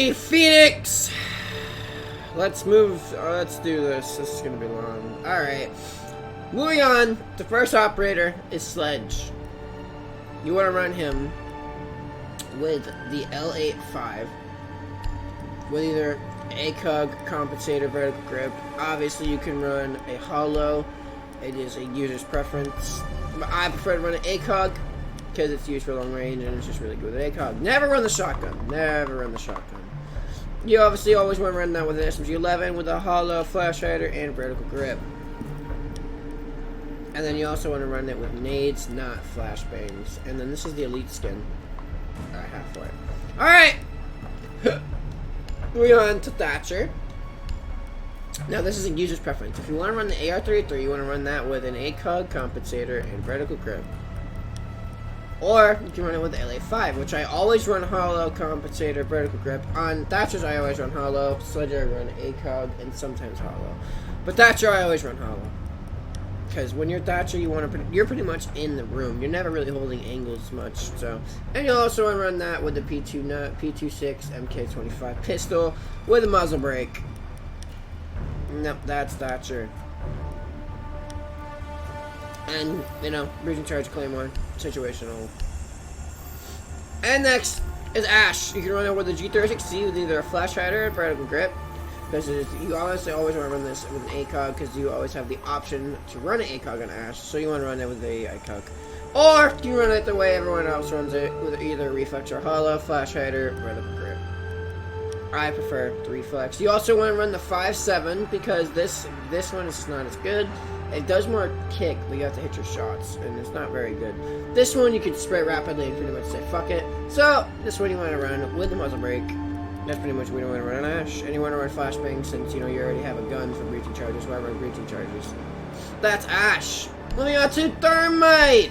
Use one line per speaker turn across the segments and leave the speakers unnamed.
Alrighty, Phoenix! Let's move. Let's do this. This is gonna be long. Alright. Moving on, the first operator is Sledge. You want to run him with the L85 with either ACOG, compensator, vertical grip. Obviously, you can run a hollow. It is a user's preference. But I prefer to run an ACOG because it's used for long range and it's just really good with an ACOG. Never run the shotgun. Never run the shotgun. You obviously always want to run that with an SMG-11 with a hollow, flash hider, and vertical grip. And then you also want to run it with nades, not flashbangs. And then this is the elite skin I have for it. Alright! Moving on to Thatcher. Now this is a user's preference. If you want to run the AR-33, you want to run that with an ACOG, compensator, and vertical grip. Or you can run it with the LA5, which I always run hollow, compensator, vertical grip. On Thatchers I always run hollow, Sledger I run ACOG, and sometimes hollow. But Thatcher I always run hollow. Because when you're Thatcher, you're pretty much in the room. You're never really holding angles much. So, and you also want to run that with the P26 MK25 pistol with a muzzle brake. Nope, that's Thatcher. And breaching charge, claymore, situational. And next is Ash. You can run it with a G36C with either a flash hider or vertical grip. Because you honestly always want to run this with an ACOG because you always have the option to run an ACOG on Ash. So you want to run it with a ACOG. Or you run it the way everyone else runs it with either reflex or hollow, flash hider, vertical grip. I prefer the reflex. You also want to run the 5.7 because this one is not as good. It does more kick, but you have to hit your shots, and it's not very good. This one you can spray rapidly and pretty much say fuck it. So this one you want to run with the muzzle brake. That's pretty much what you want to run on Ash. And you want to run flashbang since, you already have a gun for breaching charges. Why run breaching charges? That's Ash. Moving on to Thermite.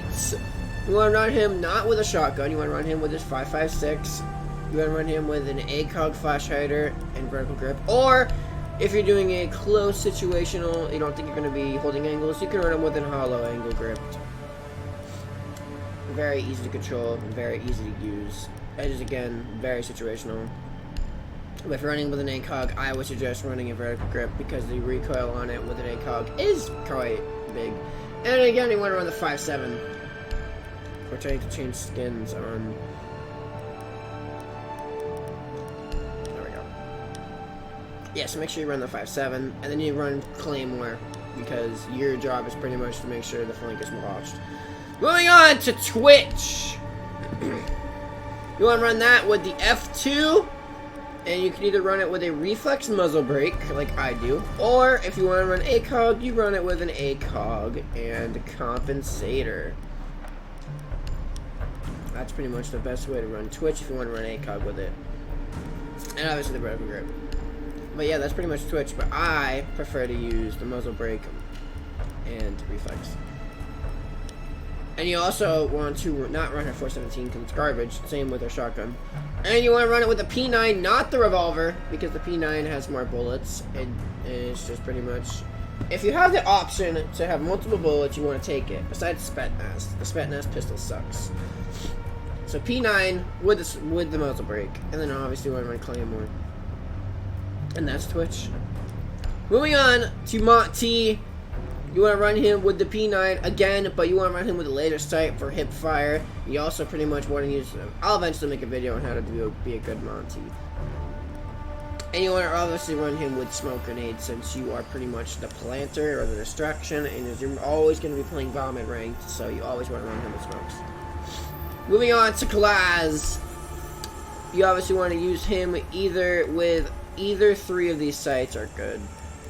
You want to run him not with a shotgun. You want to run him with his 5.56. You want to run him with an ACOG flash hider and vertical grip. Or, if you're doing a close situational, you don't think you're going to be holding angles, you can run him with a hollow angle grip. Very easy to control, very easy to use. Edges, again, very situational. But if you're running with an ACOG, I would suggest running a vertical grip because the recoil on it with an ACOG is quite big. And again, you want to run the 5.7. We're trying to change skins on... There we go. Yeah, so make sure you run the 5.7, and then you run Claymore because your job is pretty much to make sure the flank is watched. Moving on to Twitch. You want to run that with the F2. And you can either run it with a reflex muzzle brake, like I do, or if you want to run ACOG, you run it with an ACOG and compensator. That's pretty much the best way to run Twitch if you want to run ACOG with it. And obviously the vertical grip. But yeah, that's pretty much Twitch, but I prefer to use the muzzle brake and reflex. And you also want to not run her 417 because it's garbage. Same with her shotgun. And you want to run it with the P9, not the revolver, because the P9 has more bullets. And it's just pretty much... If you have the option to have multiple bullets, you want to take it. Besides Spetsnaz. The Spetsnaz pistol sucks. So P9 with the muzzle brake. And then obviously you want to run Claymore. And that's Twitch. Moving on to Monty. You want to run him with the P9 again, but you want to run him with a laser sight for hip fire. You also pretty much want to use... I'll eventually make a video on how to be a good Monty. And you want to obviously run him with smoke grenades since you are pretty much the planter or the distraction, and you're always going to be playing vomit ranked, so you always want to run him with smokes. Moving on to Kalaz. You obviously want to use him either with... Either three of these sights are good.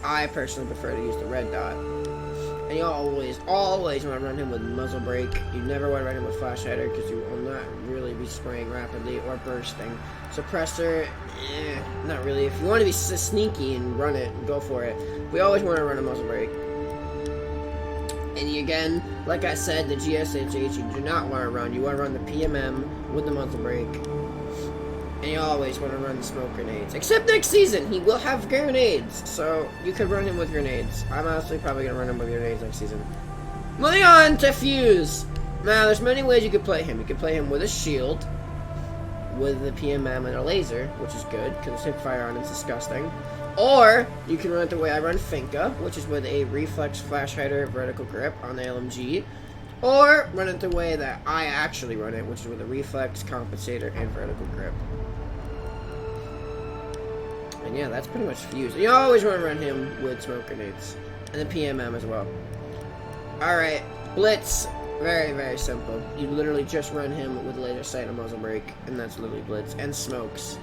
I personally prefer to use the red dot. And you always want to run him with muzzle brake. You never want to run him with flash hider because you will not really be spraying rapidly or bursting. Suppressor, not really. If you want to be sneaky and run it, go for it. We always want to run a muzzle brake. And again, like I said, the GSHH you do not want to run. You want to run the PMM with the muzzle brake. And you always want to run the smoke grenades. Except next season, he will have grenades. So, you could run him with grenades. I'm honestly probably going to run him with grenades next season. Moving on to Fuse. Now, there's many ways you could play him. You could play him with a shield. with the PMM and a laser, which is good, because hip fire on it's disgusting. Or, you can run it the way I run Finka, which is with a reflex flash hider vertical grip on the LMG. Or, run it the way that I actually run it, which is with a reflex, compensator, and vertical grip. And yeah, that's pretty much fused. You always want to run him with smoke grenades. And the PMM as well. Alright, Blitz. Very, very simple. You literally just run him with laser sight and muzzle brake, and that's literally Blitz. And smokes.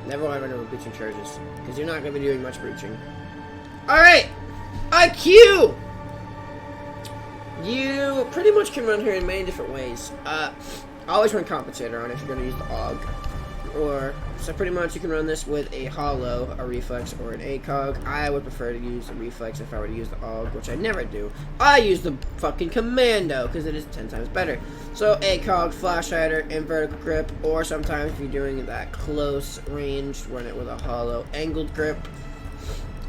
Never want to run him with breaching charges, because you're not going to be doing much breaching. Alright! IQ! You pretty much can run here in many different ways. Always run compensator on if you're going to use the AUG. So pretty much you can run this with a hollow, a reflex, or an ACOG. I would prefer to use a reflex if I were to use the AUG, which I never do. I use the fucking commando, because it is 10 times better. So ACOG, flash hider, and vertical grip, or sometimes if you're doing that close range, run it with a hollow angled grip.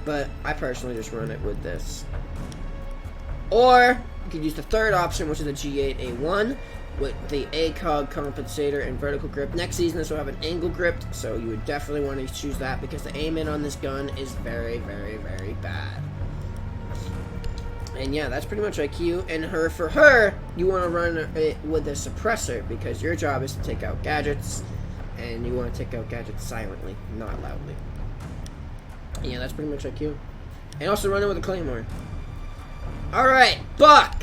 But I personally just run it with this. Or you could use the third option, which is a G8A1. With the ACOG compensator and vertical grip. Next season this will have an angle grip, so you would definitely want to choose that because the aim in on this gun is very, very, very bad. And yeah, that's pretty much IQ. And for her, you want to run it with a suppressor because your job is to take out gadgets, and you want to take out gadgets silently, not loudly. And yeah, that's pretty much IQ. And also run it with a claymore. Alright, Buck!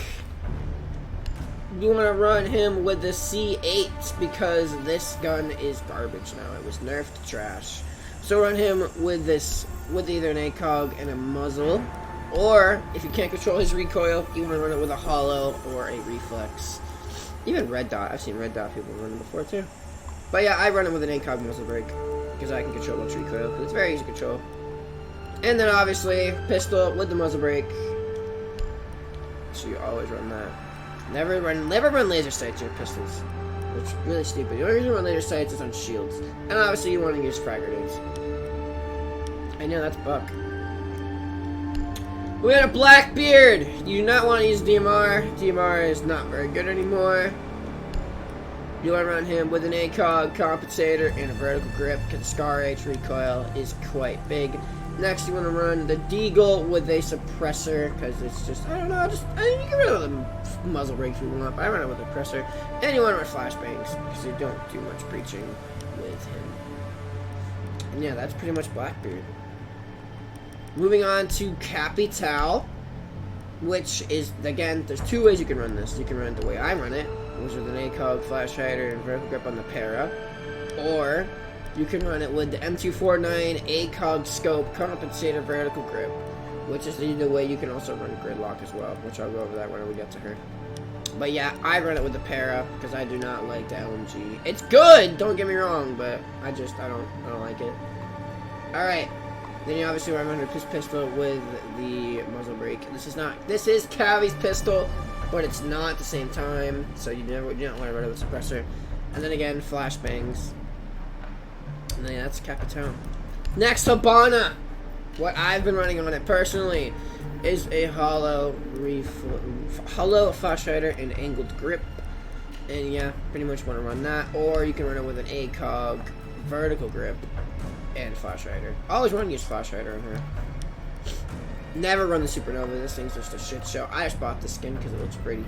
You want to run him with the C8 because this gun is garbage now. It was nerfed to trash. So run him with this, with either an ACOG and a muzzle, or if you can't control his recoil, you want to run it with a hollow or a reflex. Even red dot. I've seen red dot people run it before too. But yeah, I run it with an ACOG muzzle brake because I can control its recoil. It's very easy to control. And then obviously pistol with the muzzle brake. So you always run that. Never run laser sights or pistols. Which is really stupid. The only reason you run laser sights is on shields. And obviously you want to use frag grenades. And yeah, that's Buck. We had a Blackbeard! You do not want to use DMR. DMR is not very good anymore. You want to run him with an ACOG, compensator, and a vertical grip because Scar H recoil is quite big. Next, you want to run the Deagle with a suppressor, because it's just, I don't know, you can run it with a muzzle brake if you want, but I run it with a suppressor. And you want to run flashbangs, because you don't do much breaching with him. And yeah, that's pretty much Blackbeard. Moving on to Capital, which is, again, there's two ways you can run this. You can run it the way I run it, which is with an ACOG, flash hider, and vertical grip on the para, or you can run it with the M249 ACOG scope compensator vertical grip, which is the way you can also run gridlock as well, which I'll go over that when we get to her. But yeah, I run it with the para because I do not like the LMG. It's good, don't get me wrong, but I don't like it. All right, then you obviously run under his pistol with the muzzle brake. This is Cavi's pistol, but it's not at the same time, so you don't want to run it with suppressor. And then again, flashbangs. And then that's Capitan. Next, Habana. What I've been running on it personally is a hollow flash hider and angled grip. And yeah, pretty much want to run that. Or you can run it with an ACOG vertical grip and flash hider. I always want to use flash hider on her. Never run the Supernova. This thing's just a shit show. I just bought the skin because it looks pretty.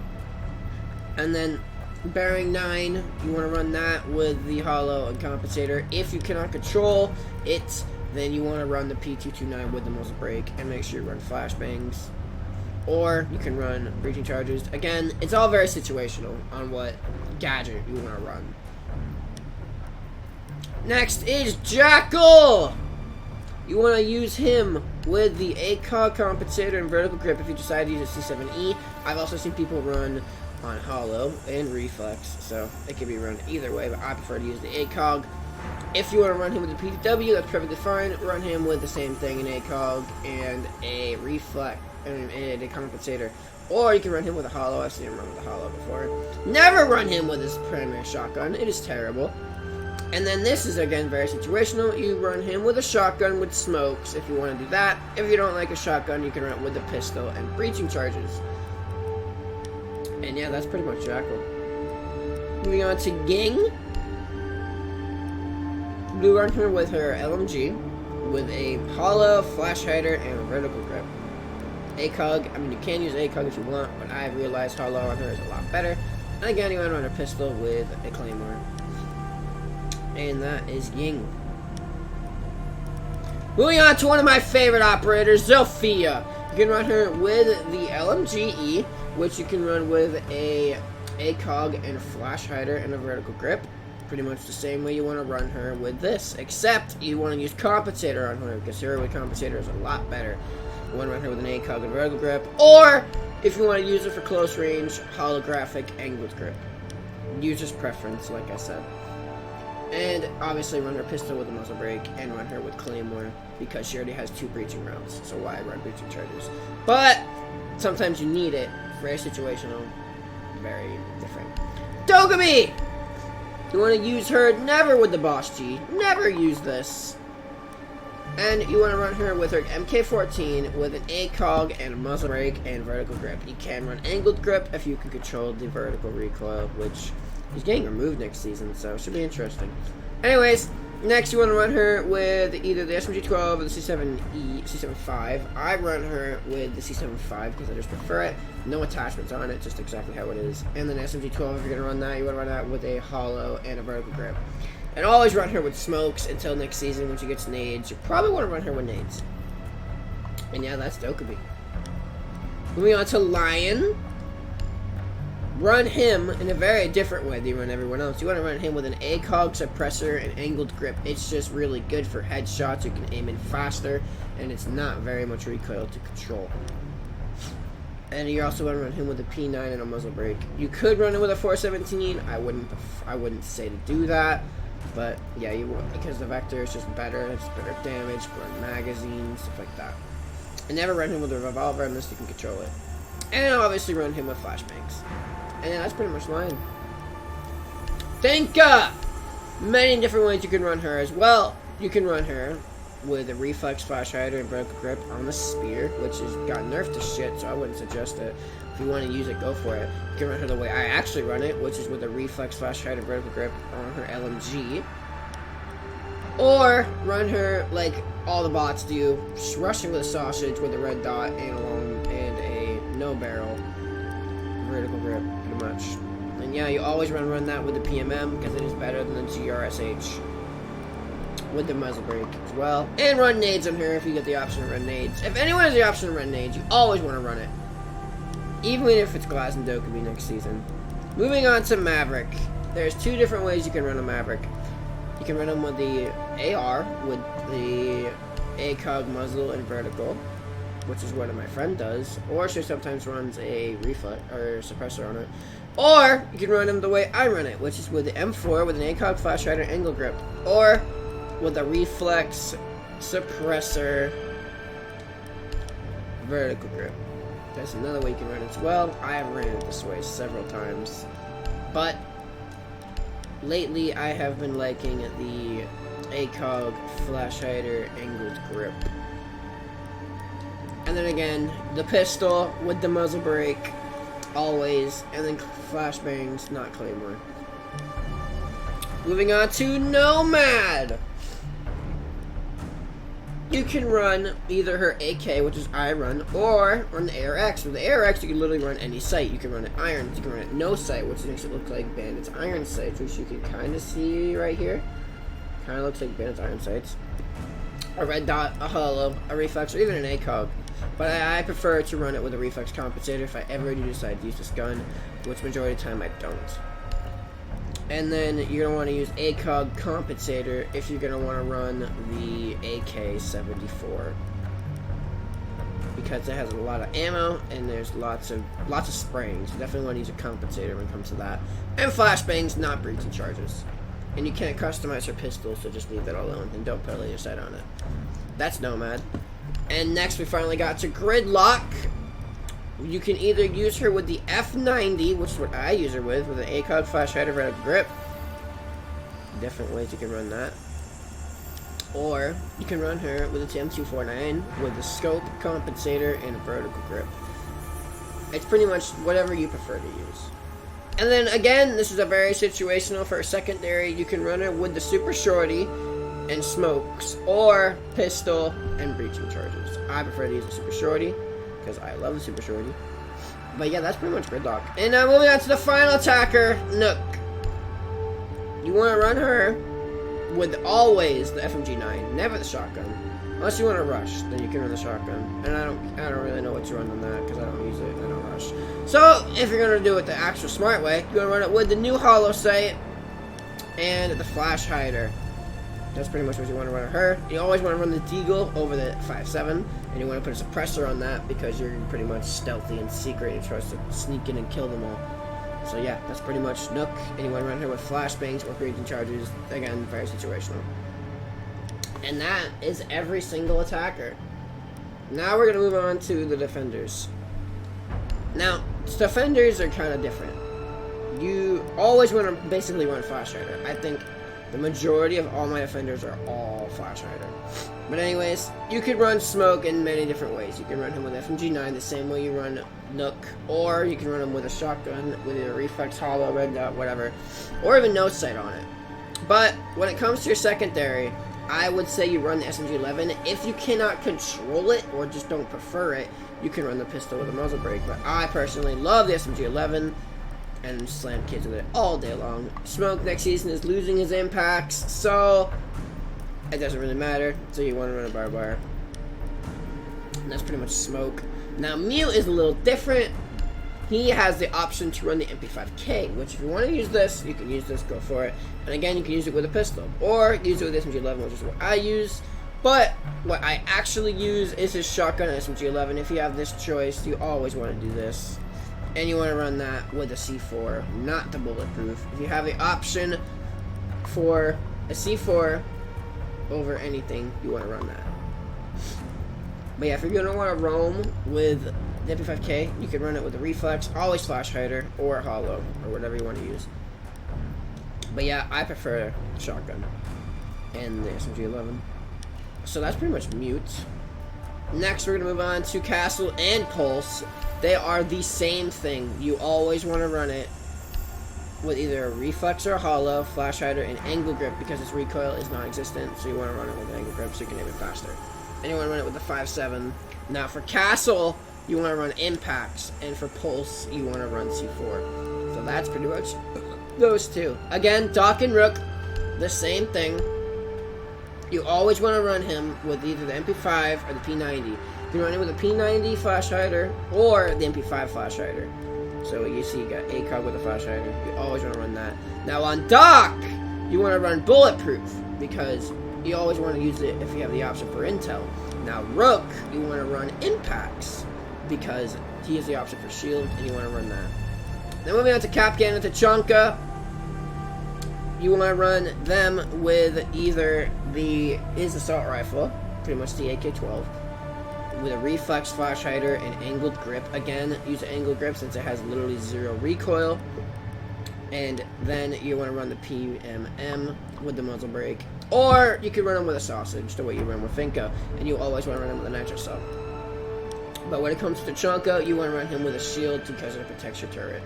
And then Bearing 9, you want to run that with the hollow and compensator. If you cannot control it, then you want to run the P229 with the muzzle brake and make sure you run flashbangs. Or you can run breaching charges. Again, it's all very situational on what gadget you want to run. Next is Jackal! You want to use him with the ACOG compensator and vertical grip if you decide to use a C7E. I've also seen people run on hollow and reflex, so it can be run either way, but I prefer to use the ACOG. If you want to run him with the PW, that's perfectly fine. Run him with the same thing, an ACOG and a reflex and a compensator. Or you can run him with a hollow. I've seen him run with a hollow before. Never run him with his primary shotgun. It is terrible. And then this is, again, very situational. You run him with a shotgun with smokes if you want to do that. If you don't like a shotgun, you can run it with a pistol and breaching charges. And yeah, that's pretty much Jackal. Moving on to Ging. You run her with her LMG, with a hollow, flash hider, and a vertical grip. ACOG, I mean, you can use ACOG if you want, but I realized hollow on her is a lot better. And again, you want to run a pistol with a claymore. And that is Ying. Moving on to one of my favorite operators, Zofia. You can run her with the LMGE, which you can run with a ACOG and a flash hider and a vertical grip. Pretty much the same way you want to run her with this, except you want to use compensator on her, because her with compensator is a lot better. You want to run her with an ACOG and vertical grip, or if you want to use it for close range, holographic angled grip. User's preference, like I said. And obviously run her pistol with a muzzle brake and run her with claymore, because she already has 2 breaching rounds, so why run breaching charges? But sometimes you need it. Very situational, very different. Dokkaebi! You want to use her never with the Boss G. Never use this. And you want to run her with her MK14 with an ACOG and a muzzle brake and vertical grip. You can run angled grip if you can control the vertical recoil, which is getting removed next season, so it should be interesting. Anyways, next you want to run her with either the SMG-12 or the C7V. I run her with the C7V because I just prefer it. No attachments on it, just exactly how it is. And then SMG-12, if you're going to run that, you want to run that with a hollow and a vertical grip. And always run her with smokes until next season when she gets nades. You probably want to run her with nades. And yeah, that's Dokkaebi. Moving on to Lion. Run him in a very different way than you run everyone else. You want to run him with an ACOG suppressor and angled grip. It's just really good for headshots. You can aim in faster, and it's not very much recoil to control. And you also want to run him with a P9 and a muzzle brake. You could run it with a 417. I wouldn't say to do that, but yeah, you would, because the vector is just better. It's better damage, better magazines, stuff like that. And never run him with a revolver unless you can control it. And obviously run him with flashbangs. And yeah, that's pretty much Lion. Tinka! Many different ways you can run her as well. You can run her with a reflex flash hider and vertical grip on the spear, which has got nerfed to shit, so I wouldn't suggest it. If you want to use it, go for it. You can run her the way I actually run it, which is with a reflex flash hider and vertical grip on her LMG. Or run her like all the bots do, just rushing with a sausage with a red dot and a no barrel vertical grip, pretty much. And yeah, you always run that with the PMM because it is better than the GRSH with the muzzle brake as well. And run nades on her if you get the option to run nades. If anyone has the option to run nades, you always want to run it, even if it's Glass and Dokkaebi next season. Moving on to Maverick. There's 2 different ways you can run a Maverick. You can run them with the AR, with the ACOG muzzle and vertical, which is what my friend does, or she sometimes runs a reflex or suppressor on it. Or you can run them the way I run it, which is with the M4 with an ACOG flash hider angle grip, or with a reflex suppressor vertical grip. That's another way you can run it as well. I have ran it this way several times, but lately I have been liking the ACOG flash hider angled grip. And then again, the pistol with the muzzle brake, always, and then flashbangs, not claymore. Moving on to Nomad. You can run either her AK, which is I run, or run the ARX. With the ARX, you can literally run any sight. You can run it irons, you can run it no sight, which makes it look like Bandit's iron sights, which you can kind of see right here. Kind of looks like Bandit's iron sights. A red dot, a hollow, a reflex, or even an ACOG. But I prefer to run it with a reflex compensator if I ever do decide to use this gun, which majority of the time I don't. And then you're going to want to use ACOG compensator if you're going to want to run the AK-74. Because it has a lot of ammo and there's lots of spraying. So definitely want to use a compensator when it comes to that. And flashbangs, not breaching charges. And you can't customize her pistol, so just leave that alone and don't put a laser sight on it. That's Nomad. And next we finally got to Gridlock. You can either use her with the F90, which is what I use her with an ACOG flash hider vertical grip. Different ways you can run that. Or you can run her with a TM249 with a scope, compensator, and a vertical grip. It's pretty much whatever you prefer to use. And then again, this is a very situational for a secondary. You can run her with the Super Shorty and smokes, or pistol and breaching charges. I prefer to use the super shorty because I love the super shorty. But yeah, that's pretty much Gridlock. And now moving on to the final attacker, Nook. You want to run her with always the FMG9, never the shotgun. Unless you want to rush, then you can run the shotgun. And I don't really know what to run on that because I don't use it. I don't rush. So if you're gonna do it the actual smart way, you're gonna run it with the new hollow sight and the flash hider. That's pretty much what you want to run on her. You always want to run the Deagle over the 5.7, and you want to put a suppressor on that because you're pretty much stealthy and secret and tries to sneak in and kill them all. So yeah, that's pretty much Nook, and you want to run her with flashbangs or breaching charges. Again, very situational. And that is every single attacker. Now we're going to move on to the defenders. Now, defenders are kind of different. You always want to basically run flash hider. I think the majority of all my defenders are all flash hider. But anyways, you could run smoke in many different ways. You can run him with FMG9 the same way you run Nook, or you can run him with a shotgun with either reflex, hollow, red dot, whatever, or even no sight on it. But when it comes to your secondary, I would say you run the SMG-11. If you cannot control it or just don't prefer it, you can run the pistol with a muzzle brake. But I personally love the SMG-11 and slam kids with it all day long. Smoke next season is losing his impacts, so it doesn't really matter. So you want to run a barbed wire. And that's pretty much Smoke. Now Mute is a little different. He has the option to run the MP5K, which if you want to use this, you can use this, go for it. And again, you can use it with a pistol, or use it with SMG-11, which is what I use. But what I actually use is his shotgun and SMG-11. If you have this choice, you always want to do this. And you want to run that with a C4, not the bulletproof. If you have the option for a C4 over anything, you want to run that. But yeah, if you're going to want to roam with the MP5K, you can run it with a reflex, always flash hider, or hollow, or whatever you want to use. But yeah, I prefer shotgun and the SMG-11. So that's pretty much Mute. Next, we're going to move on to Castle and Pulse. They are the same thing. You always want to run it with either a reflex or a hollow, flash hider, and angle grip because its recoil is non-existent. So you want to run it with an angle grip so you can aim it faster. And you want to run it with the 5.7. Now for Castle, you want to run impacts, and for Pulse, you want to run C4. So that's pretty much those two. Again, Doc and Rook, the same thing. You always want to run him with either the MP5 or the P90. You can run it with a P90 flash hider or the MP5 flash hider. So you see, you got ACOG with a flash hider. You always want to run that. Now on Doc, you want to run bulletproof because you always want to use it if you have the option for intel. Now Rook, you want to run impacts because he has the option for shield, and you want to run that. Then moving on to Capcan and Tachanka, you want to run them with either his assault rifle, pretty much the AK-12, with a reflex flash hider and angled grip. Again, use angled grip since it has literally zero recoil. And then you want to run the PMM with the muzzle brake. Or you could run them with a sausage, the way you run with Finka, and you always want to run them with a nitro sub. But when it comes to Tachanka, you want to run him with a shield because it protects your turret.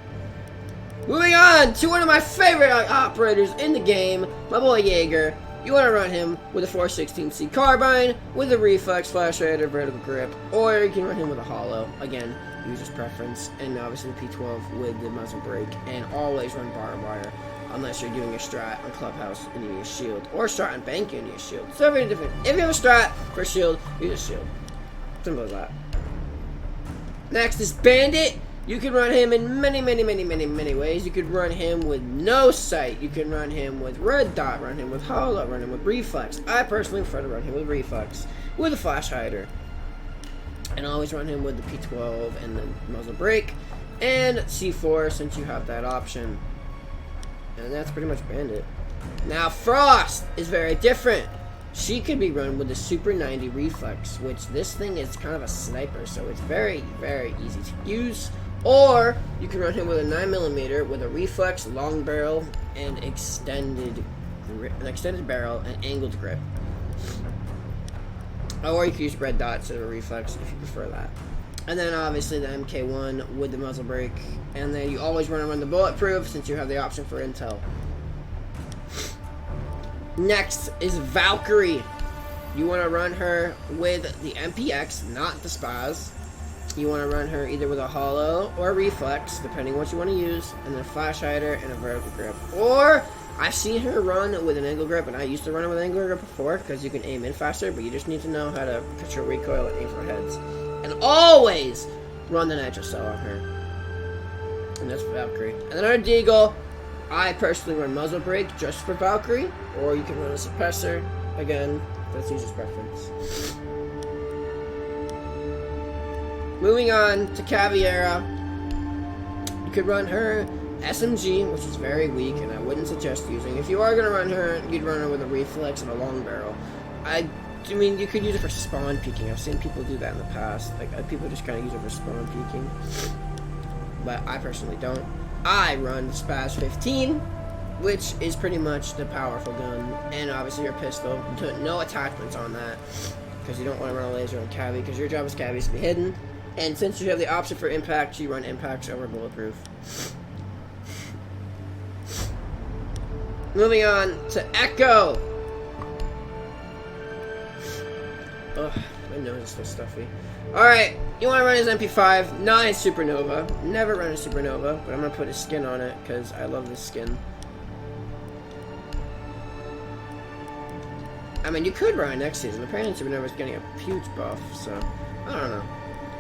Moving on to one of my favorite operators in the game, my boy Jaeger. You want to run him with a 416C carbine, with a reflex flash hider, vertical grip, or you can run him with a hollow. Again, user's preference, and obviously the P12 with the muzzle brake, and always run barbed wire, unless you're doing a strat on Clubhouse and you need a shield, or strat on bank and you need a shield. So very different. If you have a strat for a shield, use a shield. Simple as that. Next is Bandit. You can run him in many ways. You could run him with no sight. You can run him with red dot, run him with hollow, run him with reflex. I personally prefer to run him with reflex, with a flash hider. And always run him with the P12 and the muzzle brake, and C4 since you have that option. And that's pretty much Bandit. Now Frost is very different. She could be run with the Super 90 reflex, which this thing is kind of a sniper, so it's very easy to use. Or you can run him with a 9mm with a reflex, long barrel, and extended barrel and angled grip. Or you can use red dots as a reflex if you prefer that. And then obviously the MK1 with the muzzle brake. And then you always want to run the bulletproof since you have the option for intel. Next is Valkyrie. You want to run her with the MPX, not the Spaz. You want to run her either with a Hollow or a Reflex, depending what you want to use, and then a Flash Hider and a Vertical Grip. Or, I've seen her run with an Angle Grip, and I used to run it with an Angle Grip before, because you can aim in faster, but you just need to know how to control recoil and aim for heads. And always run the Nitro Cell on her. And that's Valkyrie. And then our Deagle, I personally run Muzzle Brake just for Valkyrie, or you can run a Suppressor. Again, that's user's preference. Moving on to Caveira, you could run her SMG, which is very weak, and I wouldn't suggest using. If you are going to run her, you'd run her with a Reflex and a Long Barrel. I mean, you could use it for spawn peeking. I've seen people do that in the past. Like, people just kind of use it for spawn peeking. But I personally don't. I run Spaz 15, which is pretty much the powerful gun, and obviously your pistol. No attachments on that, because you don't want to run a laser on Cavi, because your job as Cavi is to be hidden. And since you have the option for impact, you run impacts over bulletproof. Moving on to Echo. Ugh, my nose is so stuffy. Alright, you want to run his MP5, not his Supernova. Never run a Supernova, but I'm going to put his skin on it, because I love this skin. I mean, you could run it next season. Apparently Supernova is getting a huge buff, so I don't know.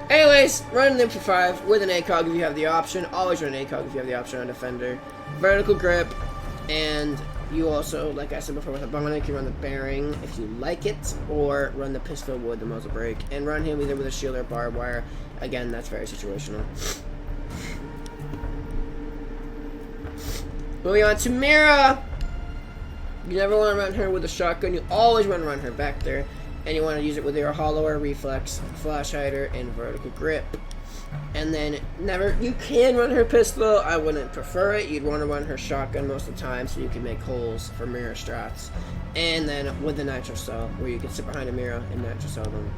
Anyways, run an MP5 with an ACOG if you have the option. Always run an ACOG if you have the option on Defender. Vertical grip, and you also, like I said before, with a Bomber, you can run the bearing if you like it, or run the pistol with the muzzle brake, and run him either with a shield or barbed wire. Again, that's very situational. Moving on to Mira. You never want to run her with a shotgun. You always want to run her back there. And you want to use it with your Hollow or Reflex, Flash Hider, and Vertical Grip. And then you can run her pistol. I wouldn't prefer it. You'd want to run her shotgun most of the time so you can make holes for mirror strats. And then with the Nitro Cell, where you can sit behind a mirror and Nitro Cell them.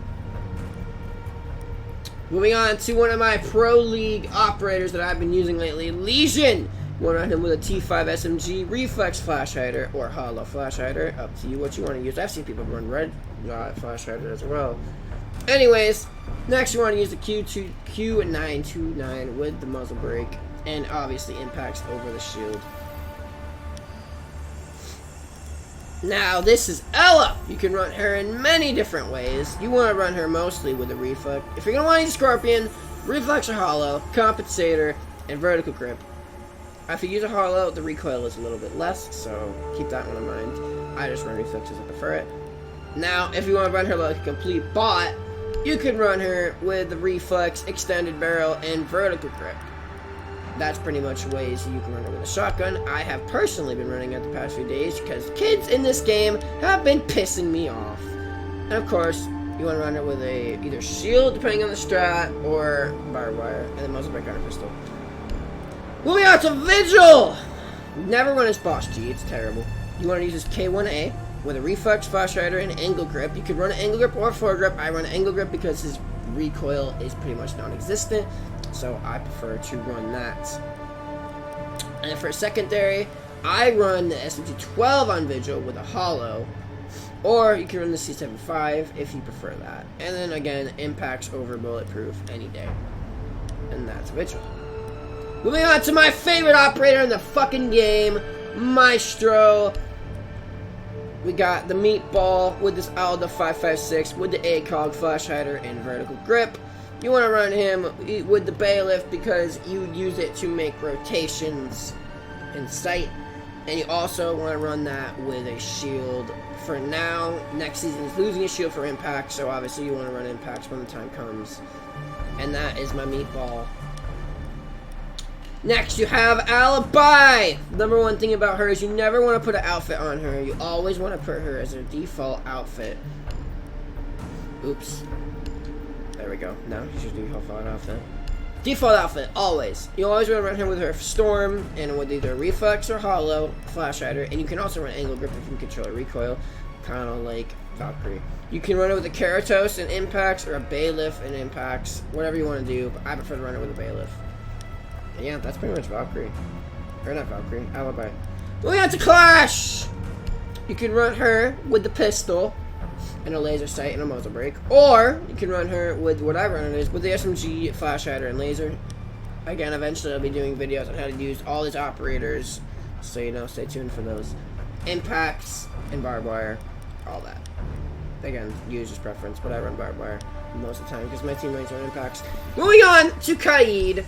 Moving on to one of my Pro League operators that I've been using lately, Legion. You want to run him with a T5 SMG, Reflex Flash Hider, or Hollow Flash Hider. Up to you what you want to use. I've seen people run red Flash Hider as well. Anyways, next you want to use the Q929 with the muzzle brake, and obviously impacts over the shield. Now this is Ella. You can run her in many different ways. You want to run her mostly with a Reflex. If you're going to want to use Scorpion, Reflex or Hollow, Compensator, and Vertical Grip. If you use a Hollow, the recoil is a little bit less, so keep that one in mind. I just run Reflexes, I prefer it. Now, if you want to run her like a complete bot, you can run her with the Reflex, Extended Barrel, and Vertical Grip. That's pretty much ways you can run her with a shotgun. I have personally been running it the past few days because kids in this game have been pissing me off. And of course, you want to run her with a either shield, depending on the strat, or barbed wire, and then muzzle brake on her pistol. Moving on to Vigil! Never run his Boss G, it's terrible. You want to use his K1A with a Reflex, Flash Rider, and Angle Grip. You could run an Angle Grip or Foregrip. I run an Angle Grip because his recoil is pretty much non-existent, so I prefer to run that. And for secondary, I run the SMG-12 on Vigil with a Hollow, or you can run the C75 if you prefer that. And then again, impacts over bulletproof any day. And that's Vigil. Moving on to my favorite operator in the fucking game, Maestro. We got the Meatball with this Alda 556 with the ACOG Flash Hider and Vertical Grip. You want to run him with the Bailiff because you use it to make rotations in sight. And you also want to run that with a shield for now. Next season is losing a shield for impact, so obviously you want to run impacts when the time comes. And that is my Meatball. Next, you have Alibi. Number one thing about her is you never want to put an outfit on her. You always want to put her as a default outfit. Oops. There we go. Now you should do default outfit. Default outfit, always. You always want to run her with her Storm and with either Reflex or Hollow Flash Rider. And you can also run Angle Grip if you can control a recoil, kind of like Valkyrie. You can run it with a Keratos and impacts, or a Bailiff and impacts, whatever you want to do. But I prefer to run it with a Bailiff. Yeah, that's pretty much Valkyrie. Or not Valkyrie, Alibi. Moving on to Clash! You can run her with the pistol and a laser sight and a muzzle brake, or you can run her with what I run it is with the SMG, flash hider, and laser. Again, eventually I'll be doing videos on how to use all these operators, so you know, stay tuned for those. Impacts and barbed wire, all that. Again, user's preference, but I run barbed wire most of the time because my teammates run impacts. Moving on to Kaid.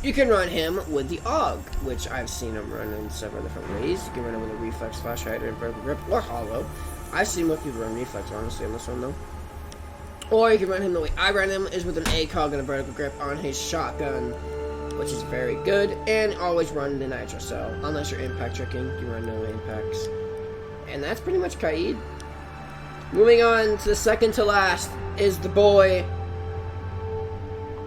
You can run him with the AUG, which I've seen him run in several different ways. You can run him with a reflex, flash hider, and vertical grip, or hollow. I've seen most people run reflex, honestly, on this one, though. Or you can run him the way I run him, is with an ACOG and a vertical grip on his shotgun, which is very good. And always run the nitro cell, unless you're impact tricking. You run no impacts. And that's pretty much Kaid. Moving on to the second to last is the boy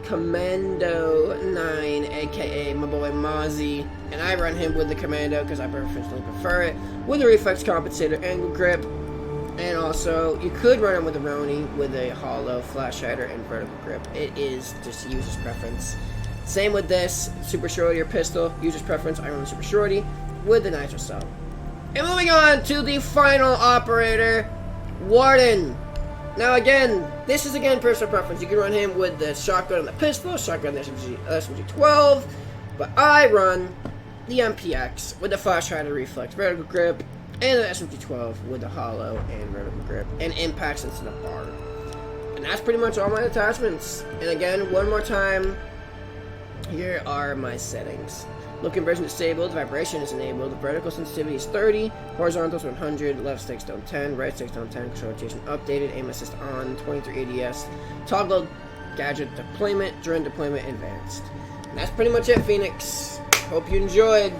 Commando 9, aka my boy Mozzie, and I run him with the Commando because I personally prefer it, with a reflex compensator angle grip, and also you could run him with a Roni with a hollow, flash hider, and vertical grip. It is just user's preference. Same with this, Super Shorty or pistol, user's preference. I run the Super Shorty with the nitro cell. And moving on to the final operator, Warden. Now again, this is again personal preference. You can run him with the shotgun and the pistol, shotgun and the SMG-12, but I run the MPX with the flash hider, reflex, vertical grip, and the SMG-12 with the hollow and vertical grip, and impacts instead of bar. And that's pretty much all my attachments. And again, one more time, here are my settings. Look conversion disabled, vibration is enabled, vertical sensitivity is 30, horizontal is 100, left stick down 10, right stick down 10, control rotation updated, aim assist on, 23 ADS, toggle gadget deployment, drone deployment advanced. And that's pretty much it, Phoenix. Hope you enjoyed.